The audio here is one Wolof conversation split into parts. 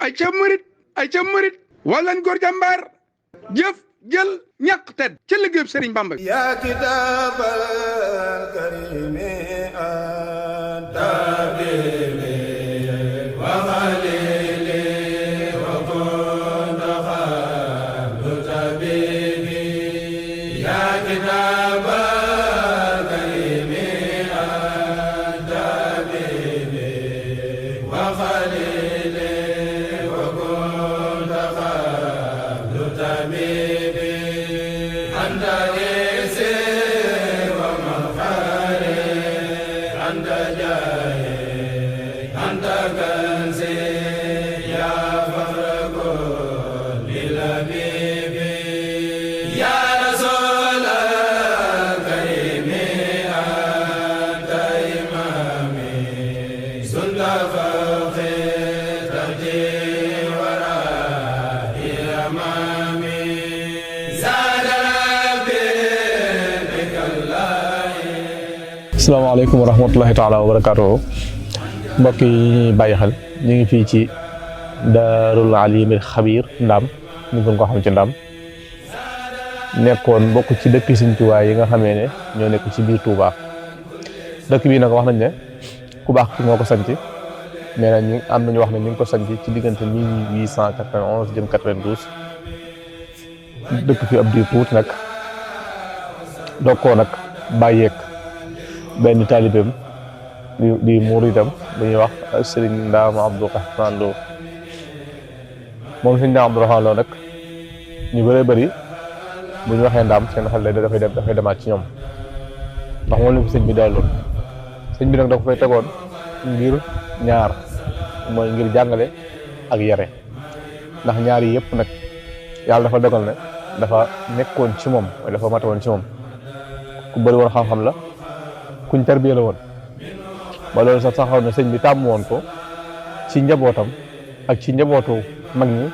ay ca murit wallan góor jàmbaar jëf jël ñàq tedd ca liggéeyub Sëriñ Bamba yaa kitaabal karimi anta bibi wa khalili wa kunta khablu tabibi yaa kitaabal karimi anta bibi wa khalili wa kunta khablu tabibi anta isi wa mafari anta jaye anta kanzi ya fakhra lil habibi ya rasul karimi anta imami sunna fakhi tahdi wara imami asalaamaaleykum wa rahmatullahi taala wa barakaatuhu mbokk yi ñuy bàyyi xel ñu ngi fii ci Daarul Alimil Xabiir Ndaam ñu gën ko xam ci Ndaam nekkoon bokk ci dëkk Sëriñ Tuubaa yi nga xamee ne ñoo nekk ci biir Touba dëkk bii nag wax nañ ne ku baax ki moo ko sanc nee na ñu am nañu wax ne ñu ngi ko sanc ci diggante 1891 jëm 92 dëkk fi ab diir tuuti nag doog koo nag bàyyeek benn taalibeem di muridam bu ñuy wax sëriñ Ndaam Abdourahman Lo moom sëriñ Ndaam Abdourahman Lo nag ñu bëree bëri bu ñu waxee ndaam seen xel dafay demaat ci ñoom ndax moom la fi sëñ bi daloon sëñ bi nag da ko fay tegoon ngir ñaar mooy ngir jàngale ak yare ndax ñaar yi yëpp nag yàlla dafa dogal ne dafa nekkoon ci moom mooy dafa mate woon ci moom ku bëri woon xam-xam la kuñ tarbiya la woon ba loolu sax saxoon na sëñ bi tàmm woon ko ci njabootam ak ci njabootu mag ñi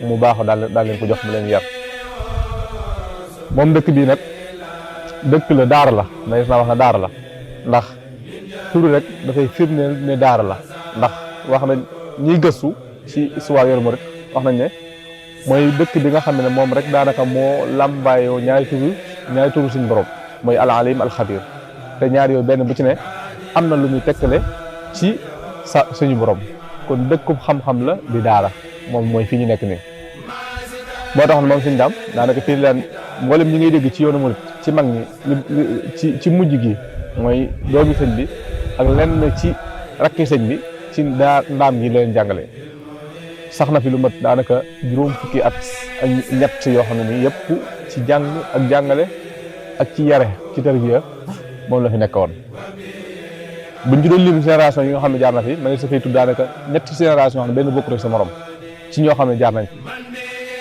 mu baaxoo daal leen ko jox mu leen yar moom dëkk bii nag dëkk la daara la mais naa wax na daara la ndax turu rek dafay firndeel ne daara la ndax wax nañ ñiy gëstu ci histoire yoonu murid wax nañ ne mooy dëkk bi nga xam ne moom rek daanaka moo làmbaayoo ñaari turu suñ borom mooy al alim al xabir te ñaar yooyu benn bu ci ne am na lu muy tekkale ci suñu borom kon dëkkub xam-xam la di daara moom mooy fi ñu nekk nii moo tax moom suñu daam daanaka fii leen mboolem ñi ngay dégg ci yoonu murid ci mag ñi ci mujj gi mooy doomi sëñ bi ak lenn ci rakki sëñ bi ci ndaam gi leen jàngale sax na fi lu mat daanaka juróom fukki at ak ñett yoo xam ne nii yëpp ci jàng ak jàngale ak ci yare ci tarbiya moom la fi nekkoon buñ ci doon lim génération yi nga xam ne jaar na fi ma ne sa fay tudd daanaka ñetti génération yoo xam ne benn bokk rek sa morom ci ñoo xam ne jaar nañ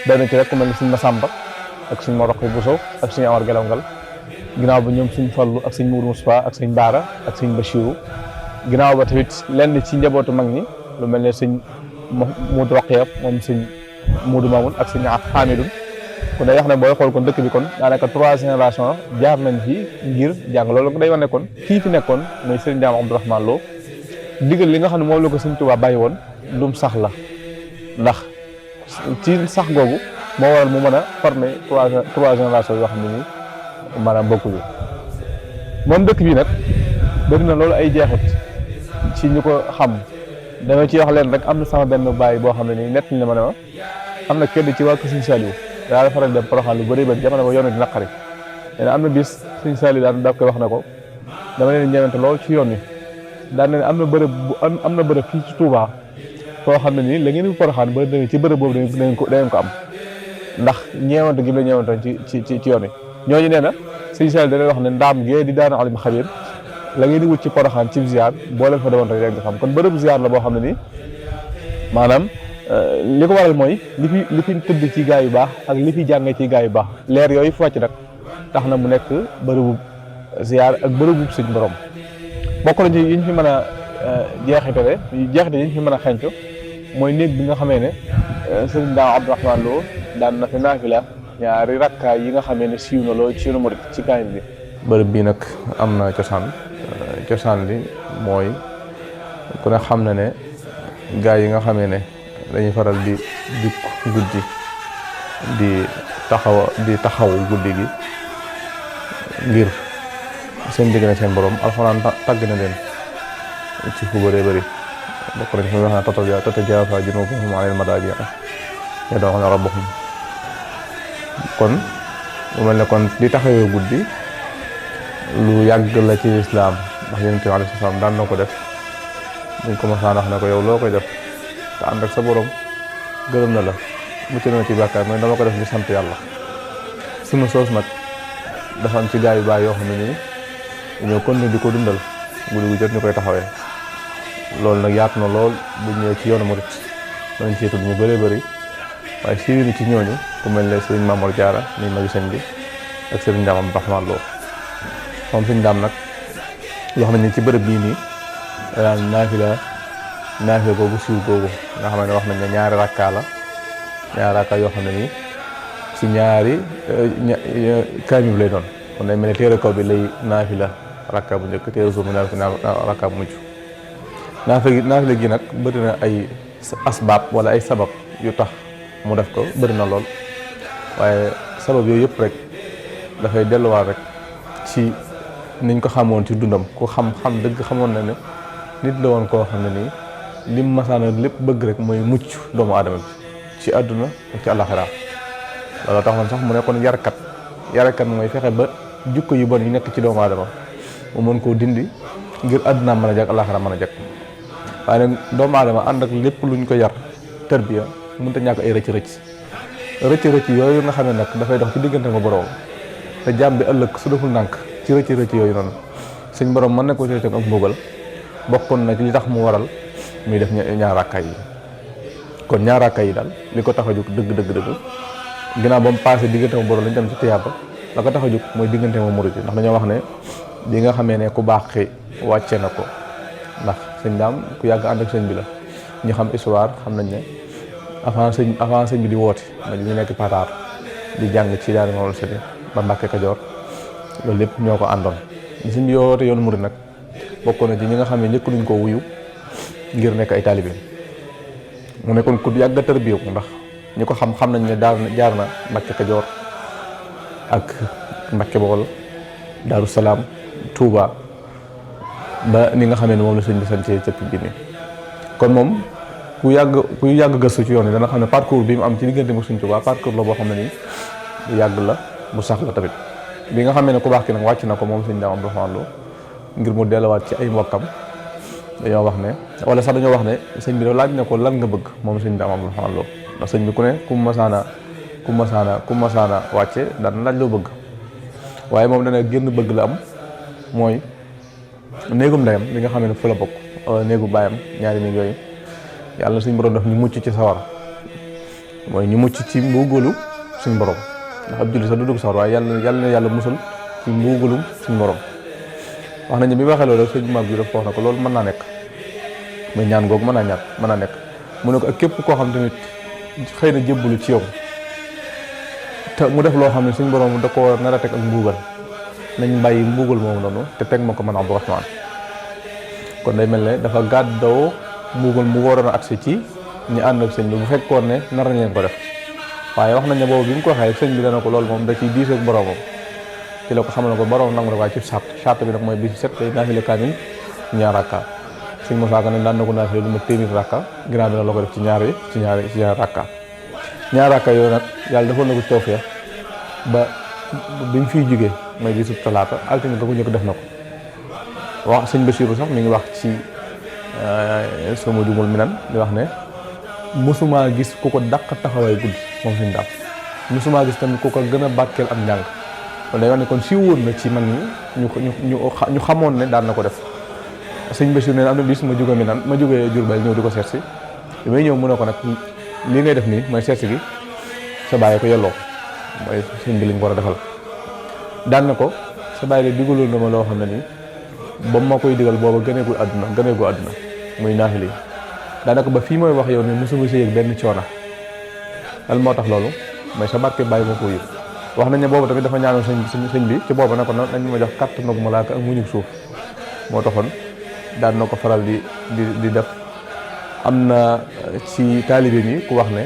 benn ci rek ku mel ni suñ Masamba ak suñ Moroqi Bousso ak suñ Amar Gelongal ginnaaw ba ñoom suñ Fallu ak suñ Mourou Moustapha ak suñ Baara ak suñ Bachirou ginnaaw ba tamit lenn ci njabootu mag ñi lu mel ne suñ Modou Roqeya moom suñ Modou Mamoun ak suñ Hamidou kon day wax ne booy xool kon dëkk bi kon daanaka 3 génération jaar nañ fi ngir jàng loolu day wane kon kii fi nekkoon mooy sëriñ Ndaam Abdourahman Lo digal li nga xam ne moom la ko Sëriñ Tuubaa bàyyi woon lum sax la ndax ci sax googu moo waral mu mën a former 3 génération yoo xam ne nii maanaam bokkuñu moom dëkk bi nag bëri na loolu ay jeexit ci ñu ko xam dama ci wax leen rek am na sama benn baay boo xam ne nii nett na ma ne ma am na kenn ci waa kër Sëriñ Saliou daa faral dem Porokhane lu bëri bëri jamono ba yoon wi di naqari nee na am na bis Sëriñ Saliou daan koy wax ne ko dama leen ñëwante lool ci yoon wi daan ne am na bërëb fii ci Touba foo xam ne nii la ngeen di Porokhane ba demee ci bërëb boobu da ngeen ko am ndax ñeewante gi la ñeewantoon ci yoon wi ñooñu nee na Sëriñ Saliou da leen wax ne ndaam gee di Daarul Alimil Xabiir la ngeen di wut ci Porokhane ci ziar boo leen fa demoon rek nga xam kon bërëb ziar la boo xam ne nii maanaam li ko waral mooy li fi tëdd ci gaa yu baax ak li fi jàngee ci gaa yu baax leer yooyu fu wàcc nag tax na mu nekk bërëbu ziar ak bërëbu suñ borom bokk na ci yi ñu fi mën a jeexite yi ñu fi mën a xencu mooy néeg bi nga xamee ne sëriñ Ndaam Abdourahman Lo daan na fi naafila ñaari rakkaay yi nga xamee ne siiw na loolu ci yoonu murid ci kaamil bi. bërëb bii nag am na cosaan li mooy ku ne xam na ne gaa yi nga xamee ne dañuy faral di dikk guddi di taxaw guddi gi ngir seen digg na seen borom. alxuraan tàgg na leen ci fu bëree bëri bokk nañ fi wax na tatajaafaa junuubuhum anil madaaji' yad'uuna rabbahum. kon mu mel ne kon di taxawee guddi lu yàgg la ci lislaam ndax Yonent bi alayhi salaam daan na ko def. buñ ko mosaan wax ne ko yow loo koy def te ànd ak sa borom gërëm na la mucc na ci bàkkaar mooy dama ko def di sant yàlla. sunu soos nag dafa am ci gaa yu baax yoo xam ne nii dañoo continuer di ko dundal guddi gu jot ñu koy taxawee. loolu nag yaatu na lool bu ñëwee ci yoonu murit nañ ci tudd ñu bëree bëri waaye siiwee ci ñooñu ku mel ne sëriñ Mamour Diarra ni magi sëñ bi ak sëriñ Ndaam Abdourahmane Lo. moom sëñ Ndaam nag yoo xam ne ci bërëb bii nii daan naafila googu siiw googu nga xam ne wax nañ ne ñaari rakka yoo xam ne nii ci ñaari kaamil lay doon. kon day mel ne téere kaw bi lay naafila rakka bu njëkk téere suuf mu naafila rakka bu mujj. naafila gi nag bëri na ay asbaab wala ay sabab yu tax mu def ko bëri na lool waaye sabab yooyu yëpp rek dafay delluwaat rek ci niñ ko xamoon ci dundam ku xam dëgg xamoon na ne nit la woon koo xam ne nii lim masaana lépp bëgg rek mooy mucc doomu aadama bi ci àdduna ak ci àllaxira. loolu taxoon sax mu nekkoon yarkat mooy fexe ba jukko yu bon yi nekk ci doomu aadama mu mën koo dindi ngir àdduna mën a jag àllaxira mën a jag. waaye nag doomu aadama ànd ak lépp luñ ko yar tarbiya mënut a ñàkk ay rëcc yooyu nga xam ne nag dafay dox ci diggante nga borom te jàmm bi ëllëg su deful nànk ci rëcc yooyu noonu suñ borom mën na ko seetaan ak mbugal bokkoon na ci li tax mu waral muy def ñaar rakkaay yi. kon ñaar rakkaay yi daal li ko tax a jóg dëgg ginnaaw ba mu passé diggante ma borom lañ dem ci tiyaaba la ko tax a jóg mooy diggante ma murid ndax dañoo wax ne bi nga xamee ne ku baax xi wàcce na ko ndax sëñ Daam ku yàgg ànd ak sëñ bi la ñu xam histoire xam nañ ne avant sëñ bi di woote ma ñu nekk Pataar di jàng ci daara Mawal Sëriñ ba Mbàkke Kajoor loolu lépp ñoo ko àndoon. ñu sëñ bi woote yoonu murid nag bokkoon na ci ñi nga xam ne njëkk luñ ko wuyu ngir nekk ay taalibe mu nekkoon ku yàgg a tarbiya ko ndax ñi ko xam nañ ne jaar na Mbàkke Kajoor ak Mbàkke Bawol Daaru Salaam Touba ba ni nga xamee ne moom la sëñ bi sancee cëpp bi nii. kon moom ku yàgg gëstu ci yoon yi dana xam ne parcours bi mu am ci diggante mu sëñ Touba parcours la boo xam ne nii bu yàgg la bu sax la tamit. bi nga xamee ne ku baax ki nag wàcc na ko moom sëñ Daam Abdourahmane Lo ngir mu delluwaat ci ay mbokkam dañoo wax ne wala sax dañoo wax ne sëñ bi dafa laaj na ko lan nga bëgg moom sëñ Daam Abdourahmane Lo ndax sëñ bi ku ne ku masaana wàcce daan laaj loo bëgg waaye moom dana génn bëgg la am mooy néegum ndeyam li nga xam ne fu la bokk néegu baayam ñaari néeg yooyu yàlla suñ borom daf ñu mucc ci sawara mooy ñu mucc ci mbugalu suñ borom ndax ab julli sax du dugg sawara waaye yàlla musal ci mbugalum suñ borom. wax nañu bi waxee loolu sëñ mag bi daf wax na ko loolu mën naa nekk muy ñaan googu mën naa nekk mu ne ko ak képp koo xam tamit xëy na jébbalu ci yow te mu def loo xam ne suñ borom da koo nar a teg ak mbuugal nañ bàyyi mbuugal moomu noonu te teg ma ko man Abdourahmane. kon day mel ne dafa gàddoo mbuugal mu waroon a agsi ci ñu ànd ak sëñ bi bu fekkoon ne nar nañ leen ko def waaye wax nañ ne boobu bi mu ko waxee sëñ bi dana ko loolu moom da ciy diisoo ak boromam ci la ko xamal ne ko borom nangu rek waaye ci charte bi nag mooy bis set day naafile kaamil ñaar rakka sëñ Moussa Ka ne daan na ko naafile lu ma téeméer rakka ginnaaw bi nag la ko def ci ñaari rakka ñaar rakka yooyu nag yàlla defoon na ko tawfeex ba bi mu fiy jógee mooy bisu talaata altine ba ko njëkk def na ko wax sëñ Bachirou sax mi ngi wax ci sama jumul minan di wax ne mosuma gis ku ko dàq taxawaay guddi moom sëñ Daam mosuma gis tamit ku ko gën a bàkkeel am njàng kon day wax ne kon si woon na ci man ñi ñu xamoon ne daan na ko def sëñ Bachir ne am na bis ma jógee Jurbel ñëw di ko seet si bi may ñëw mu ne ko nag lii ngay def nii mooy seet si gi sa bàyyi ko yelloo mooy sëñ bi lañ ko war a defal daan na ko sa bàyyi la digaloon na ma loo xam ne nii ba ma koy digal booba gëneegul àdduna muy naafile yi daanaka ba fii mooy wax yow ne mosuma si yëg benn coono lan moo tax loolu mooy sa barke bàyyi ma ko yëg wax nañ ne boobu tamit dafa ñaanoon sëñ bi ci booba ne ko nañ ma jox kàttanu malaaka ak muñu suuf moo taxoon daan na ko faral di def am na ci taalibe mi ku wax ne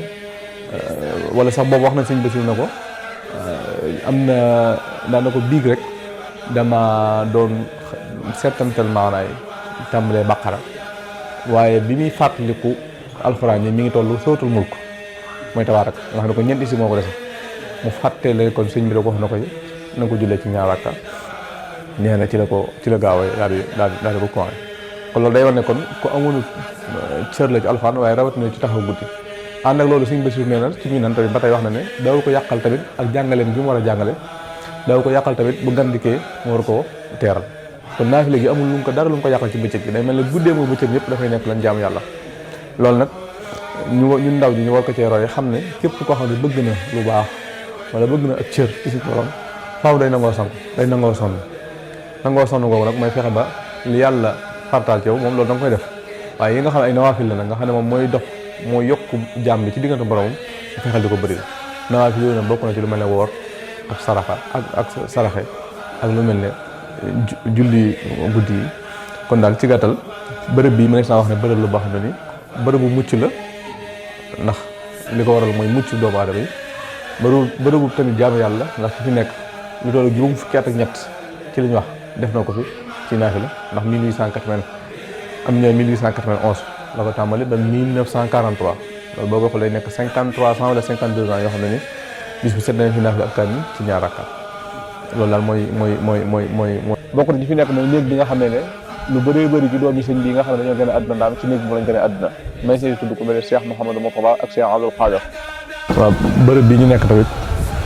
wala sax boobu wax na sëñ Basiru na ko am na daana ko biig rek dama doon settantal maanaay tàmbalee baqara waaye bi muy fàttaliku alxuraan yi mi ngi toll sootul mulk mooy tabaarak nga xam ne ko ñeenti si moo ko dese mu fàttele kon sëñ bi da ko wax na ko na ko jullee ci ñaar rakka nee na ci la gaaw a daal di ko commencé kon loolu day war ne kon ku amoon cër la ci alxuraan waaye rawatina ci taxaw guddi ànd ak loolu sëñ Basiru nee na ci ñu nan tamit ba tey wax na ne daaw ko yàqal tamit ak jàngaleem bi mu war a jàngale daaw ko yàqal tamit bu gandikee mu war koo teeral kon naafile gi amul dara lu mu ko yàqal ci bëccëg bi day mel ne guddee moo bëccëg yëpp dafay nekk lan jaamu yàlla loolu nag ñun ndaw ji ñu war ko cee roy xam ne képp koo xam ne bëgg na lu baax wala bëgg na ak cër ci suñu borom faaw day nangoo sonn googu nag mooy fexe ba li yàlla fartaal ci yow moom loolu da nga koy def waaye yi nga xam ne ay nawaafil la nag nga xam ne moom mooy dox moo yokk jaam bi ci diggante boromam fexeel di ko bëri nawaafil yooyu nag bokk na ci lu mel ne woor ak saraxa ak saraxe ak lu mel ne julli guddi yi kon daal ci gàttal bërëb bi ma nekk naa wax ne bërëb la boo xam ne ni bërëbu mucc la ndax li ko waral mooy mucc doomu aadama yi bërëbu tamit jaamu yàlla ndax fi nekk lu toll juróom fukki at ak ñett ci li ñu wax def na ko fi ci naafila ndax 1880 am na 1891 la ko tàmbali ba 1943 loolu boo ko xoolee nekk 53 ans wala 52 ans yoo xam ne ni bis bu set dañu fi naafila ak kaamil ci ñaar rakka loolu daal mooy bokk na ci fi nekk mooy néeg bi nga xam ne lu bëree bëri ci doomi sëñ bi nga xam ne dañoo gën a àdduna ndaam ci néeg bi mu lañ gën a àdduna may say tudd ko mel ne Cheikh Mouhamadou Mourtada ak Cheikh Abdoul Khadir waaw bërëb bi ñu nekk tamit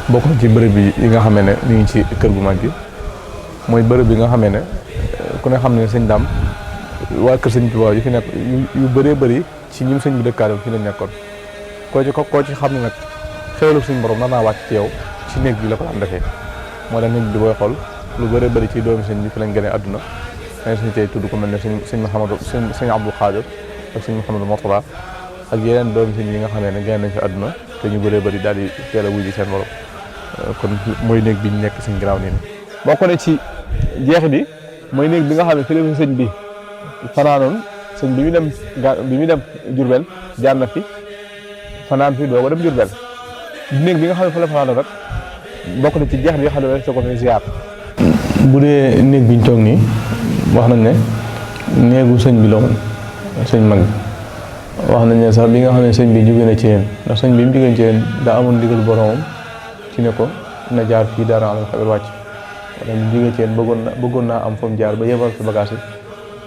bokk na ci bërëb yi nga xam ne ñu ngi ci kër gu mag gi mooy bërëb bi nga xam ne ku ne xam ne sëñ daam waa kër sëñ Tuubaa yi fi nekk yu bëree bëri ci ñun sëñ bi dëkkaale fi lañ nekkoon koo ci xam ne nag xéwalu suñu borom nar naa wàcc ci yow ci néeg bi la ko daan defee moo tax néeg bi booy xool lu bëree bëri ci doomi sëñ bi fi lañ gën a àdduna dañ suñu tey tudd ko mel ne sëñ Mouhamadou sëñ Abdou Khadir ak sëñ Mouhamadou Mourtada ak yeneen doomi sëñ yi nga xam ne gën nañ fi àdduna te ñu bëree bëri daal di teel a wuji seen borom kon mooy néeg bi ñu nekk suñ ginnaaw nii bokk na ci jeexit yi mooy néeg bi nga xam ne fi la sëñ bi fanaanoon sëñ bi mu dem Jurbel jaar na fi fanaan fi doo ko dem Jurbel néeg bi nga xam ne fa la fanaanoon rek bokk na ci jeexit yi xam ne soo ko fi ziar bu dee néeg bi ñu toog nii wax nañ ne néegu sëñ bi la woon sëñ mag wax nañ ne sax bi nga xam ne sëñ bi jóge na ci yéen ndax sëñ bi mu jógee ci yéen daa amoon ndigal boromam ci ne ko na jaar fii Daara Alimul Xabiir wàcc wala mu jógee ci yéen bëggoon naa am fa mu jaar ba yebal fi bagage yi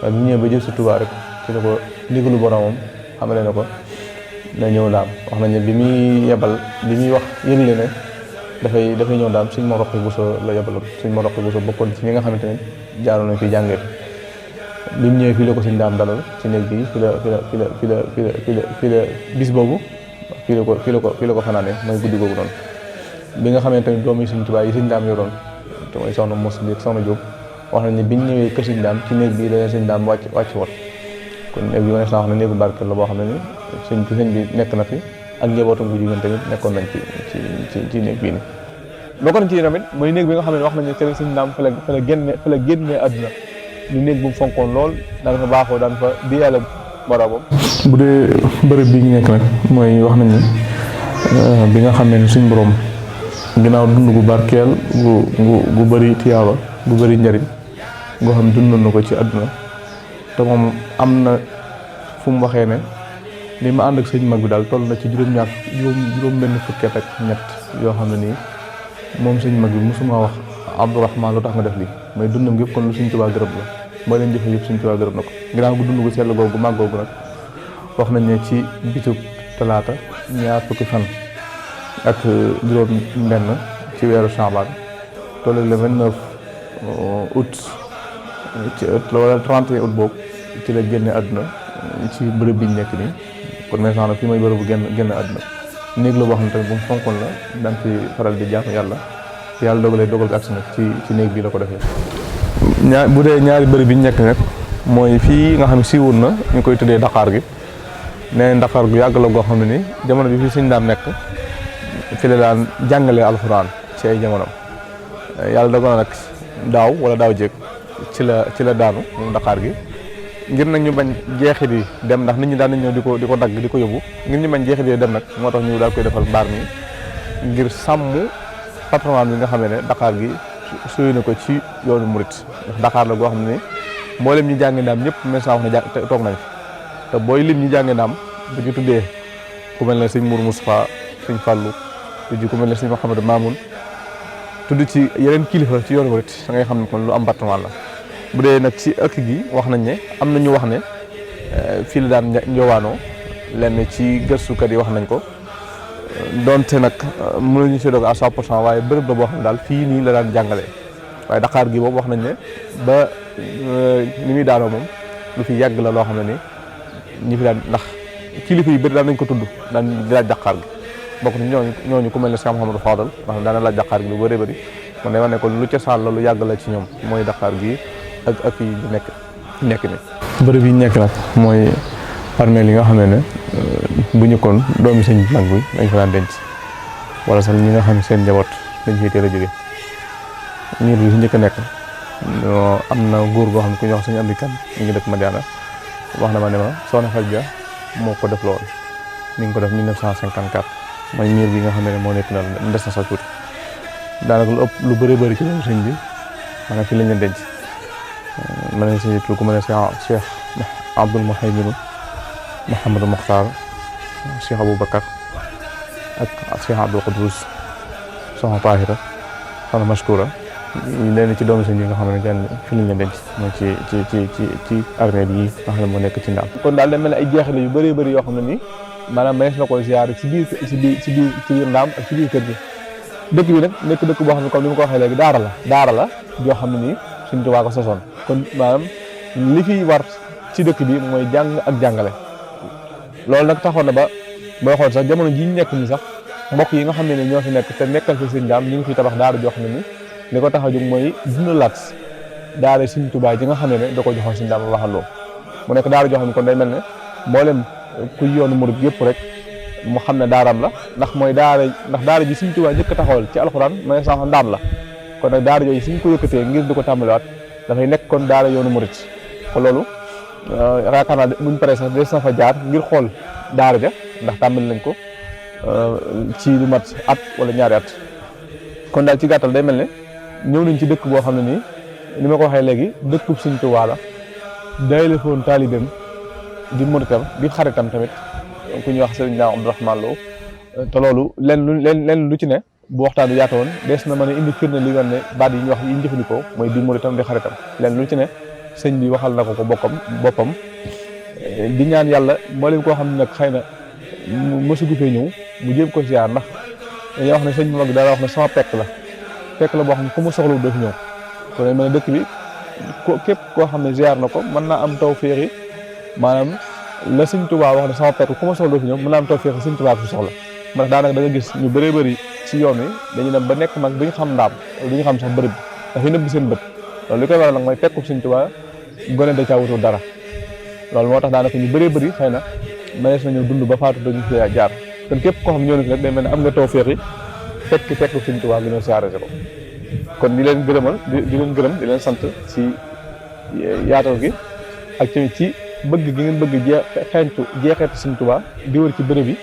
waaye bu ñëwee ba jël si Tuubaa rek ci ne ko ndigalu boromam xamale ne ko na ñëw daam wax nañ ne bi muy wax yëgle ne dafay ñëw daam suñ ma roqi Buso la yebaloon suñ ma roqi Buso bokkoon ci ñi nga xamante ne jaaroon nañ fi jàngee bi mu ñëwee fii la ko suñ daam dalal ci néeg bi fi la bis boobu fii la ko fanaane mooy guddi googu noonu bi nga xamante ne doom yi suñ Tuubaa yi suñ daam yoroon te mooy soxna Mos bi soxna Jóob wax nañ ne biñ ñëwee kër suñ daam ci néeg bi la suñ daam wàcc woon kon néeg bi ma nees naa wax ne néegu barkeel la boo xam ne ni sëñ bi nekk na fi ak njabootam bu jigéen tamit nekkoon nañ ci néeg bii nii bokkoon ci tamit mooy néeg bi nga xam ne wax nañ ne kër suñ daam fa la génnee àdduna ñu néeg bu mu fonkoon lool daan fa baaxoo daan fa di yàlla boromam bu dee bërëb bi ñu nekk nag mooy wax nañ ne bi nga xam ne suñ borom ginnaaw dund gu barkeel gu bëri tiyaaba gu bëri njariñ ngoo xam dundoon na ko ci àdduna te moom am na fu mu waxee ne li ma ànd ak sëñ mag bi daal toll na ci juróom benn fukki at ak ñett yoo xam ne nii moom sëñ mag bi mosuma wax Abdourahman lu tax nga def lii mooy dundam gépp kon lu Sëñ Tuubaa gërëm la mooy leen jëfe yëpp Sëñ Tuubaa gërëm na ko ginnaaw gu dund gu sell googu màgg googu nag wax nañ ne ci bisub talaata ñaar fukki fan ak juróom benn ci weeru Saabaan toll le 29 août wala 31 août boobu ci la génne àdduna ci bërëb bi ñu nekk nii kon maintenant nag fii mooy bërëb bu génn àdduna néeg la boo xam ne tamit bu mu fonkoon la daan fi faral di jaamu yàlla dogal ko agsi nag ci néeg bii la ko defee. bu dee ñaari bërëb bi ñu nekk nag mooy fii nga xam ne siiwoon na ñu koy tuddee Dakar gi nee Dakar gu yàgg la goo xam ne ni jamono bi fii sëñ daan nekk fi la daan jàngalee alxuraan ci ay jamono yàlla dogal na nag daaw wala daaw jéeg ci la daanu moom Dakar gi ngir nag ñu bañ jeexit yi dem ndax nit ñi daan nañ ñëw di ko dagg di ko yóbbu ngir ñu bañ jeexit yi dem nag moo tax ñu daal koy defal mbaar mi ngir sàmm patrimoine bi nga xam ne Dakar gi suy na ko ci yoonu murit ndax Dakar la goo xam ne mboolem ñi jàngi ndaam ñëpp mën saa wax ne toog nañ fi te booy lim ñi jàngi ndaam bu ñu tuddee ku mel ne sëñ Mour Moustapha sëñ Fallou tudd ku mel ne sëñ Mouhamadou Mamoun tudd ci yeneen kilifa ci yoonu murit da ngay xam ne kon lu am patrimoine la. bu dee nag ci ëkk gi wax nañ ne am na ñu wax ne fii la daan njowaanoo lenn ci gëstukat yi wax nañ ko donte nag mënuñu si doog à 100% waaye bërëb la boo xam ne daal fii nii la daan jàngale waaye Dakar gi boobu wax nañ ne ba ni muy daanoo moom lu fi yàgg la loo xam ne ni ñi fi daan ndax kilifa yi bëri daan nañ ko tudd daan di laaj Dakar gi bokk na ñooñu ku mel ne Cheikh Mouhamadou Fadal nga xam ne daan laaj Dakar gi lu bëree bëri man day wax ne kon lu cosaan la lu yàgg la ci ñoom mooy Dakar gi ak yi nekk ni bërëb yi nekk nag mooy armée li nga xam ne bu ñu kon doomi sëñ mag bi dañ fa daan denc wala sax ñi nga xam ne seen njaboot dañ fiy teel a jóge ñiir bi si njëkk a nekk am na góor goo xam ne ku ñu wax sëñ Amdi Kan ñu ngi dëkk Madiana wax na ma ne ma Soxna Fadia moo ko def lool mi ngi ko def 1954 mooy miir bi nga xam ne moo nekk na des na sa tuuti daanaka lu ëpp lu bëree bëri ci doomu sëñ bi maanaam fi lañ leen denc ma ne si ku ma ne Cheikh Abdoul Mouhaïminou Mouhamadou Mokhtar Cheikh Aboubacar ak Cheikh Abdou Khoudous Soxna Tahira Soxna Mashkoura leen ci doomu sëñ yi nga xam ne fi lañ leen denc mooy ci armée yi nga xam ne moo nekk ci Ndaam. kon daal day mel ne ay jeexit yu bëree bëri yoo xam ne nii maanaam mënees na ko ziar ci biir Ndaam ak ci biir kër gi dëkk bi nag nekk dëkk boo xam ne comme ni ma ko waxee léegi daara la joo xam ne nii Sëñ Tuubaa ko sosoon kon maanaam li fi war ci dëkk bi mooy jàng ak jàngale loolu nag taxoon na ba booy xool sax jamono ji ñu nekk nii sax mbokk yi nga xam ne ñoo fi nekk te nekkal fi Sëñ Ndaam ñu ngi fi tabax daara joo xam ne ni li ko tax a jóg mooy dundalaat daara Sëñ Tuubaa ji nga xam ne da ko joxoon Sëñ Ndaam waxaloo mu nekk daara joo xam ne kon day mel ne mboolem ku yoonu murid yëpp rek mu xam ne daaraam la ndax daara ji Sëñ Tuubaa njëkk a taxawal ci alxuraan mooy sax Ndaam la kon nag daara yooyu suñ ko yëkkatee ngir di ko tàmbaliwaat dafay nekk kon daara yoonu murit kon loolu yaakaar naa buñ paree sax des na fa jaar ngir xool daara ja ndax tàmbali nañ ko ci lu mat at wala ñaari at kon daal ci gàttal day mel ne ñëw nañ ci dëkk boo xam ne nii ni ma ko waxee léegi dëkkub Sëñ Tuubaa la day la foon taalibeem di muritam di xaritam tamit ku ñuy wax Sëriñ Ndaam Abdourahmane Lo te loolu len lu ci ne bu waxtaan bi yaatu woon des na mën a indi firnde li nga ne baat yi ñu wax yi ñu jëfandikoo mooy di muritam di xaritam leen lu ci ne sëñ bi waxal na ko boppam di ñaan yàlla moo leen koo xam ne nag xëy na mësugu fee ñëw mu jéem ko ziar ndax dañuy wax ne sëñ bi mag daal wax ne sama pekk la boo xam ne fu mu soxla doo fi ñëw kon mën a dëkk bi képp koo xam ne ziar na ko mën naa am taw féexi maanaam la Sëñ Tuubaa wax ne sama pekk fu ma soxla doo fi ñëw mën naa am taw féexi Sëñ Tuubaa fi soxla ndax daanaka da nga gis ñu bëree bëri ci yoon wi dañu dem ba nekk mag duñu xam ndaam duñu xam sax bërëb bi dafay nëbb seen bët loolu li koy waral nag mooy fekku Sëñ Tuubaa gone da caa wutul dara loolu moo tax daanaka ñu bëree bëri xëy na mënees nañu dund ba faatu dañu fi jaar kon képp koo xam ñëw na fi rek day mel ne am nga tawfeex yi fekk Sëñ Tuubaa gi ñëw siyaare ko kon di leen gërëmal di leen gërëm di leen sant ci yaatal gi ak ci bëgg gi ngeen bëgg xeeñtu jeexeetu Sëñ Tuubaa di wër ci bërëb yi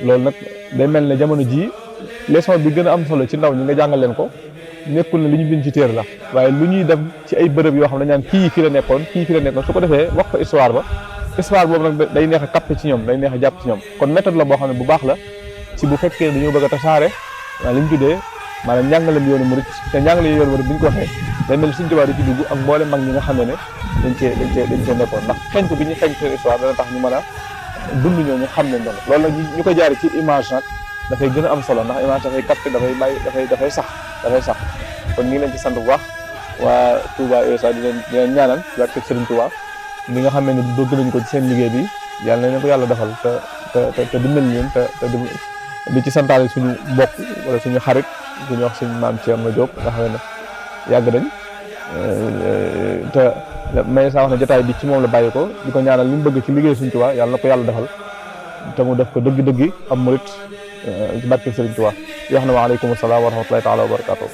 loolu nag day mel ne jamono jii leçon bi gën a am solo ci ndaw ñi nga jàngal leen ko nekkul ne li ñu bind ci téere la waaye lu ñuy def ci ay bërëb yoo xam ne ñaan kii fi la nekkoon su ko defee wax ko histoire boobu nag day neex a capté ci ñoom day neex a jàpp ci ñoom kon méthode la boo xam ne bu baax la ci bu fekkee dañoo bëgg a tasaare li ñu tuddee maanaam njàngaleem yoonu murit te njàngaleem yoonu murit bi ñu ko waxee day mel Sëñ Tuubaa di ci dugg ak mboole mag ñi nga xam ne dañ cee nekkoon ndax xeñtu bi ñu xeñtu seen histoire dana tax ñu mën a dund ñoo ñu xam ne doon loolu nag ñu ko jaare ci image nag dafay gën a am solo ndax image dafay capté dafay sax kon ñu ngi leen ci sant bu baax waa Touba USA di leen ñaanal ci barke Sëriñ Touba li nga xam ne bëgg nañ ko ci seen liggéey bi yàlla nañ ko yàlla defal te dimbali leen te di ci santaale suñu mbokk wala suñu xarit suñu wax suñu maam Thierno Diop nga xam ne yàgg nañ te may saa wax ne jotaay bi ci moom la bàyyi ko di ko ñaanal li mu bëgg ci liggéey Sëriñ Touba yàlla na ko yàlla defal te mu def ko dëgg-dëgg am murit ci barke Sëriñ Touba yoo xam ne waaleykum salaam wa rahmatullahi taala wa barakatuh